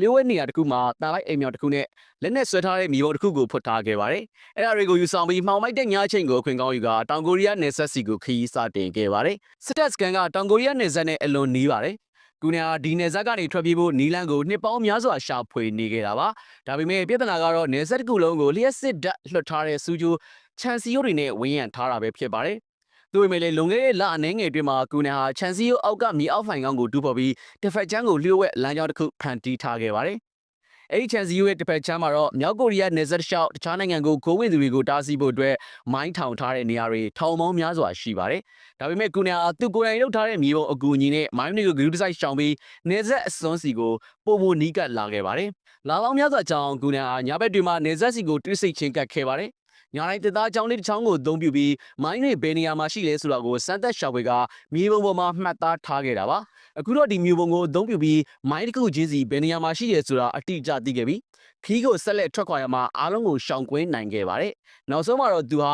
လျှို့ဝှက်နေရာတစ်ခုမှာတာလိုက်အိမ်မြောင်တစ်ခုနဲ့လက်နဲ့ဆွဲထားတဲ့မြေပုံတစ်ခုကိုဖွက်ထားခဲ့ပါတယ်။အဲ့ဒါတွေကိုယူဆောင်ပြီးမှောင်မိုက်တဲ့ညအချိန်ကိုအခွင့်ကောင်းယူကတောင်ကိုရီးယားနယ်စပ်စီကိုခရီးစတင်ခဲ့ပါတယ်။စစ်တပ်စကန်ကတောင်ကိုရီးယားနယ်စပ်နဲ့အလွန်နီးပါတယ်။ကူနာဒီနယ်စပ်ကနေထွက်ပြေးဖို့နီလန်းကိုနှစ်ပေါင်းများစွာရှာဖွေနေခဲ့တာပါ။ဒါပေမဲ့ပြဿနာကတော့နယ်စပ်တစ်ခုလုံးကိုလျှက်စစ်ဓာတ်လွှတ်ထားတဲ့စူးကျိုးချန်စီယိုတွေနဲ့ဝန်းရံထားတာပဲဖြစ်ပါတယ်။သူ့ပေမဲ့လည်းလွန်ခဲ့တဲ့လအနည်းငယ်အတွင်းမှာကူနာဟာချန်စီယိုအောက်ကမြေအောက်ဖိုင်ကောင်းကိုတူးဖော်ပြီးတစ်ဖက်ချမ်းကိုလျှို့ဝှက်လမ်းကြောင်းတစ်ခုဖန်တီးထားခဲ့ပါတယ်။အဲ့ဒီချန်စီယိုရဲ့တစ်ဖက်ချမ်းမှာတော့မြောက်ကိုရီးယားနယ်စပ်တစ်လျှောက်တခြားနိုင်ငံကိုကိုဝင်သူတွေကိုတားဆီးဖို့အတွက်မိုင်းထောင်ထားတဲ့နေရာတွေထောင်ပေါင်းများစွာရှိပါတယ်။ဒါပေမဲ့ကူနာသူကိုယ်တိုင်လုပ်ထားတဲ့မြေပုံအကူအညီနဲ့မိုင်းတွေကိုဂရုတစိုက်ရှောင်ပြီးနယ်စပ်အစွန်းစီကိုပုံမနီးကပ်လာခဲ့ပါတယ်။လာပေါင်းများစွာကြောင့်ကူနာညာဘက်တွေမှာနယ်စပ်စီကိုတွိစိတ်ချင်းကပ်ခဲ့ပါတယ်။ညာတိုင်းတသားချောင်းလေးတစ်ချောင်းကိုအသုံးပြုပြီးမိုင်းတွေဘယ်နေရာမှာရှိလဲဆိုတာကိုစမ်းသပ်ရှာဖွေကမြေပုံပေါ်မှာမှတ်သားထားခဲ့တာပါ။အခုတော့ဒီမြေပုံကိုအသုံးပြုပြီးမိုင်းတစ်ခုချင်းစီဘယ်နေရာမှာရှိရဲဆိုတာအတိအကျသိခဲ့ပြီ။ခီးကိုဆက်လက်ထွက်ခွာရမှာအားလုံးကိုရှောင်ကွင်းနိုင်ခဲ့ပါတယ်။နောက်ဆုံးမှာတော့သူဟာ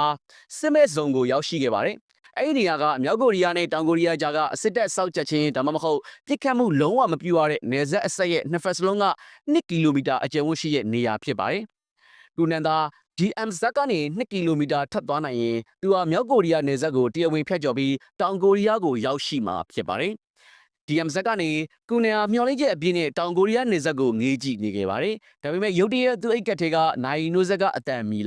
စစ်မဲ့ဇုံကိုရောက်ရှိခဲ့ပါတယ်။အဲ့ဒီနေရာကမြောက်ကိုရီးယားနဲ့တောင်ကိုရီးယားကြားကအစစ်တပ်စောက်ချက်ချင်းဒါမှမဟုတ်ပြစ်ခတ်မှုလုံးဝမပြူရတဲ့နယ်စပ်အဆက်ရဲ့နှစ်ဖက်စလုံးက2ကီလိုမီတာအကျယ်ဝန်းရှိတဲ့နေရာဖြစ်ပါတယ်။ကုနန်သာGM ဇက်ကနေ2ကီလိုမီတာထပ်သွားနိုင်ရင်သူဟာမြောက်ကိုရီးယားနယ်စပ်ကိုတရားဝင်ဖြတ်ကျော်ပြီးတောင်ကိုရီးယားကိုရောက်ရှိမှာဖြစ်ပါတယ်။ DM ဇက်ကနေကုနေယာမျော်လင့်ချက်အပြည့်နဲ့တောင်ကိုရီးယားနယ်စပ်ကိုငေးကြည့်နေခဲ့ပါတယ်။ဒါပေမဲ့ရုတ်တရက်သူ့အိတ်ကက်ထဲကနိုင်နိုဇက်ကအတန်မီလာ